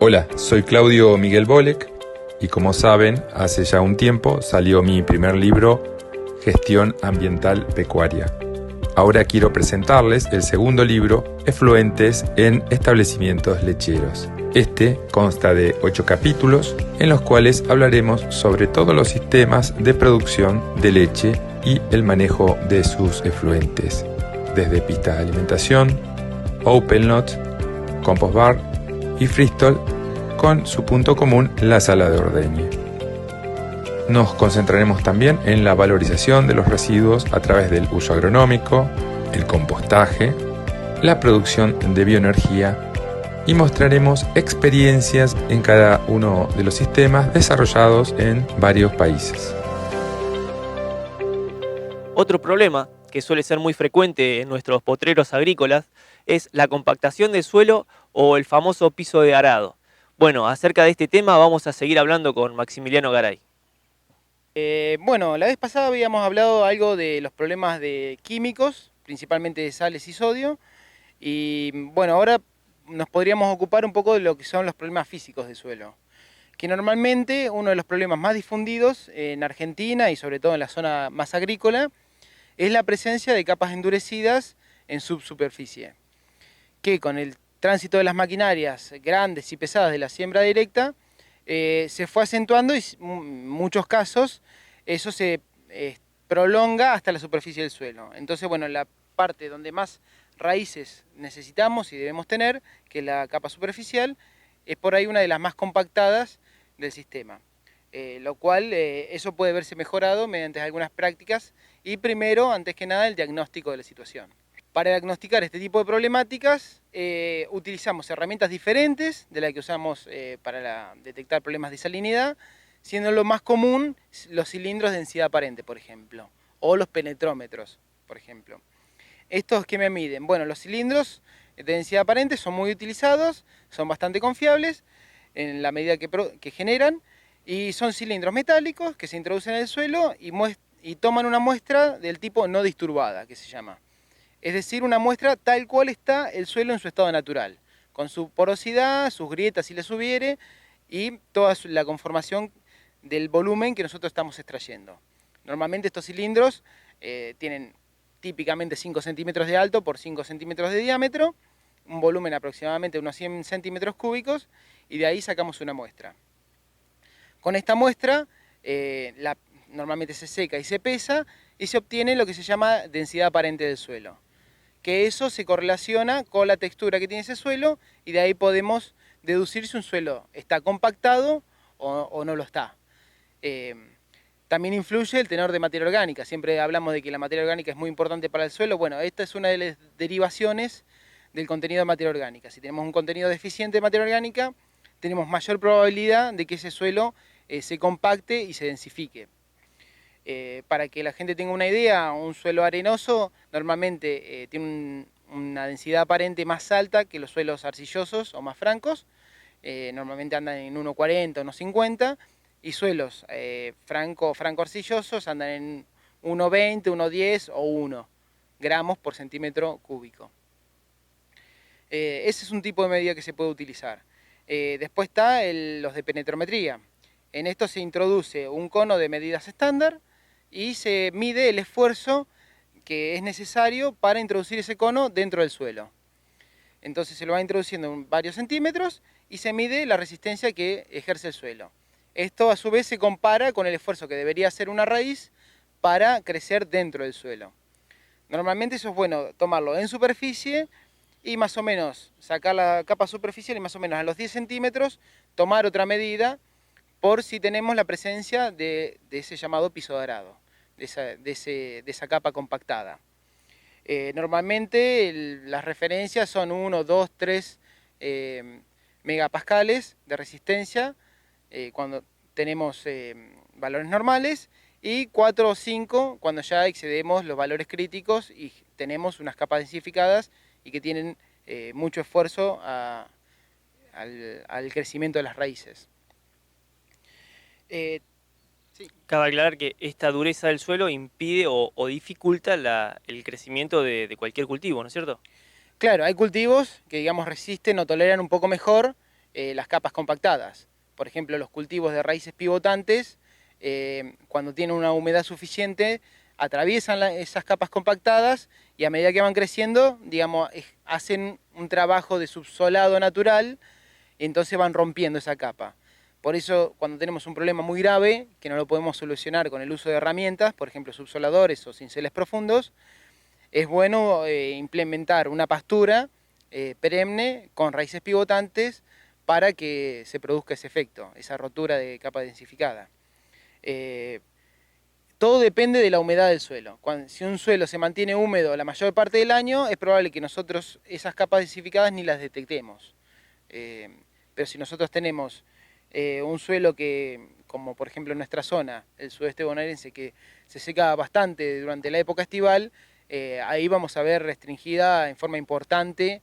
Hola, soy Claudio Miguel Bolek y como saben, hace ya un tiempo salió mi primer libro, Gestión Ambiental Pecuaria. Ahora quiero presentarles el segundo libro, Efluentes en Establecimientos Lecheros. Este consta de 8 capítulos en los cuales hablaremos sobre todos los sistemas de producción de leche y el manejo de sus efluentes, desde pistas de alimentación, open lot, compost bar y freestall, con su punto común, la sala de ordeñe. Nos concentraremos también en la valorización de los residuos a través del uso agronómico, el compostaje, la producción de bioenergía y mostraremos experiencias en cada uno de los sistemas desarrollados en varios países. Otro problema que suele ser muy frecuente en nuestros potreros agrícolas es la compactación del suelo o el famoso piso de arado. Bueno, acerca de este tema vamos a seguir hablando con Maximiliano Garay. La vez pasada habíamos hablado algo de los problemas de químicos, principalmente de sales y sodio, y bueno, ahora nos podríamos ocupar un poco de lo que son los problemas físicos del suelo, que normalmente uno de los problemas más difundidos en Argentina y sobre todo en la zona más agrícola es la presencia de capas endurecidas en subsuperficie, que con el tránsito de las maquinarias grandes y pesadas de la siembra directa se fue acentuando y en muchos casos eso se prolonga hasta la superficie del suelo. Entonces, bueno, la parte donde más raíces necesitamos y debemos tener, que es la capa superficial, es por ahí una de las más compactadas del sistema. Lo cual eso puede verse mejorado mediante algunas prácticas y primero, antes que nada, el diagnóstico de la situación. Para diagnosticar este tipo de problemáticas utilizamos herramientas diferentes de las que usamos para detectar problemas de salinidad, siendo lo más común los cilindros de densidad aparente, por ejemplo, o los penetrómetros, por ejemplo. ¿Estos qué me miden? Bueno, los cilindros de densidad aparente son muy utilizados, son bastante confiables en la medida que generan, y son cilindros metálicos que se introducen en el suelo y toman una muestra del tipo no disturbada, que se llama. Es decir, una muestra tal cual está el suelo en su estado natural, con su porosidad, sus grietas si les hubiere, y toda la conformación del volumen que nosotros estamos extrayendo. Normalmente estos cilindros tienen típicamente 5 centímetros de alto por 5 centímetros de diámetro, un volumen aproximadamente de unos 100 centímetros cúbicos, y de ahí sacamos una muestra. Con esta muestra normalmente se seca y se pesa y se obtiene lo que se llama densidad aparente del suelo, que eso se correlaciona con la textura que tiene ese suelo y de ahí podemos deducir si un suelo está compactado o no lo está. También influye el tenor de materia orgánica. Siempre hablamos de que la materia orgánica es muy importante para el suelo. Bueno, esta es una de las derivaciones del contenido de materia orgánica. Si tenemos un contenido deficiente de materia orgánica, tenemos mayor probabilidad de que ese suelo se compacte y se densifique. Para que la gente tenga una idea, un suelo arenoso normalmente tiene una densidad aparente más alta que los suelos arcillosos o más francos. Normalmente andan en 1,40, 1,50, y suelos franco-arcillosos andan en 1,20, 1,10 o 1 gramos por centímetro cúbico. Ese es un tipo de medida que se puede utilizar. Después está los de penetrometría. En esto se introduce un cono de medidas estándar y se mide el esfuerzo que es necesario para introducir ese cono dentro del suelo. Entonces se lo va introduciendo en varios centímetros y se mide la resistencia que ejerce el suelo. Esto a su vez se compara con el esfuerzo que debería hacer una raíz para crecer dentro del suelo. Normalmente eso es bueno tomarlo en superficie y más o menos sacar la capa superficial y más o menos a los 10 centímetros tomar otra medida por si tenemos la presencia de ese llamado piso de arado, de esa capa compactada. Normalmente las referencias son 1, 2, 3 megapascales de resistencia cuando tenemos valores normales, y 4 o 5 cuando ya excedemos los valores críticos y tenemos unas capas densificadas y que tienen mucho esfuerzo al crecimiento de las raíces. Sí. Cabe aclarar que esta dureza del suelo impide o dificulta el crecimiento de cualquier cultivo, ¿no es cierto? Claro, hay cultivos que, digamos, resisten o toleran un poco mejor las capas compactadas. Por ejemplo, los cultivos de raíces pivotantes, cuando tienen una humedad suficiente, atraviesan esas capas compactadas y a medida que van creciendo, digamos, hacen un trabajo de subsolado natural y entonces van rompiendo esa capa. Por eso, cuando tenemos un problema muy grave, que no lo podemos solucionar con el uso de herramientas, por ejemplo, subsoladores o cinceles profundos, es bueno implementar una pastura perenne con raíces pivotantes para que se produzca ese efecto, esa rotura de capa densificada. Todo depende de la humedad del suelo. Si un suelo se mantiene húmedo la mayor parte del año, es probable que nosotros esas capas densificadas ni las detectemos. Pero si nosotros tenemos un suelo que, como por ejemplo en nuestra zona, el sudeste bonaerense, que se seca bastante durante la época estival, ahí vamos a ver restringida en forma importante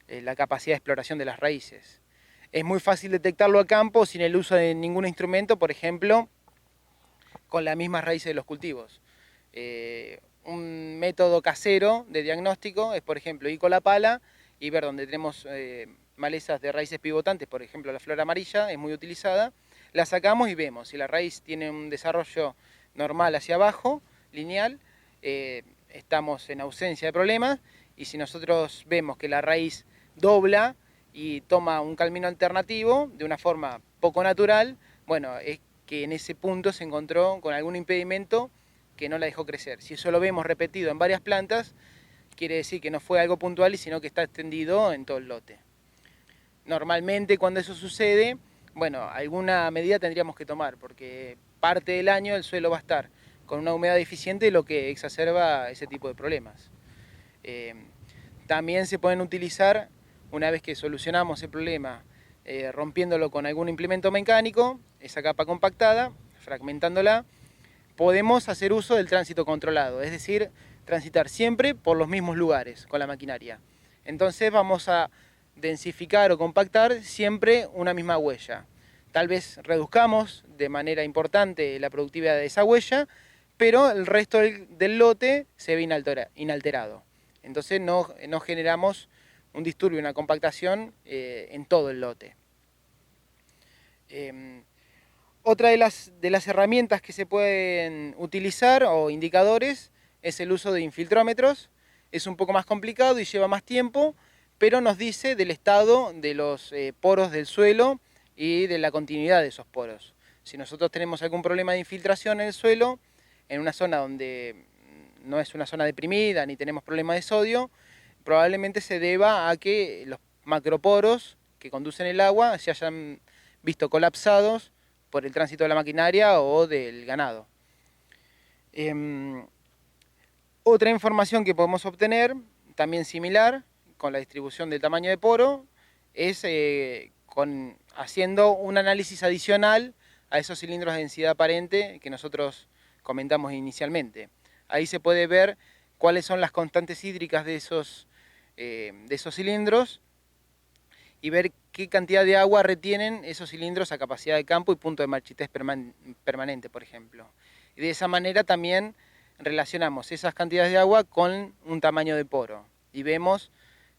la capacidad de exploración de las raíces. Es muy fácil detectarlo a campo sin el uso de ningún instrumento, por ejemplo, con las mismas raíces de los cultivos. Un método casero de diagnóstico es, por ejemplo, ir con la pala y ver donde tenemos malezas de raíces pivotantes, por ejemplo la flor amarilla es muy utilizada, la sacamos y vemos si la raíz tiene un desarrollo normal hacia abajo, lineal, estamos en ausencia de problemas, y si nosotros vemos que la raíz dobla y toma un camino alternativo de una forma poco natural, bueno, es que en ese punto se encontró con algún impedimento que no la dejó crecer. Si eso lo vemos repetido en varias plantas, quiere decir que no fue algo puntual, sino que está extendido en todo el lote. Normalmente cuando eso sucede, bueno, alguna medida tendríamos que tomar, porque parte del año el suelo va a estar con una humedad deficiente, lo que exacerba ese tipo de problemas. También se pueden utilizar, una vez que solucionamos el problema, rompiéndolo con algún implemento mecánico, esa capa compactada, fragmentándola, podemos hacer uso del tránsito controlado, es decir, transitar siempre por los mismos lugares con la maquinaria. Entonces vamos a densificar o compactar siempre una misma huella. Tal vez reduzcamos de manera importante la productividad de esa huella, pero el resto del lote se ve inalterado. Entonces no generamos un disturbio, una compactación en todo el lote. Otra de las herramientas que se pueden utilizar o indicadores es el uso de infiltrómetros. Es un poco más complicado y lleva más tiempo, pero nos dice del estado de los poros del suelo y de la continuidad de esos poros. Si nosotros tenemos algún problema de infiltración en el suelo, en una zona donde no es una zona deprimida ni tenemos problemas de sodio, probablemente se deba a que los macroporos que conducen el agua se hayan visto colapsados por el tránsito de la maquinaria o del ganado. Otra información que podemos obtener, también similar, con la distribución del tamaño de poro, es haciendo un análisis adicional a esos cilindros de densidad aparente que nosotros comentamos inicialmente. Ahí se puede ver cuáles son las constantes hídricas de esos cilindros y ver qué cantidad de agua retienen esos cilindros a capacidad de campo y punto de marchitez permanente, por ejemplo. Y de esa manera también relacionamos esas cantidades de agua con un tamaño de poro y vemos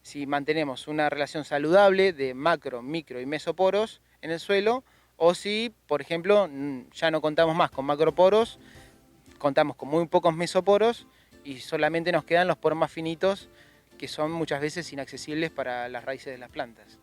si mantenemos una relación saludable de macro, micro y mesoporos en el suelo, o si, por ejemplo, ya no contamos más con macroporos, contamos con muy pocos mesoporos y solamente nos quedan los poros más finitos, que son muchas veces inaccesibles para las raíces de las plantas.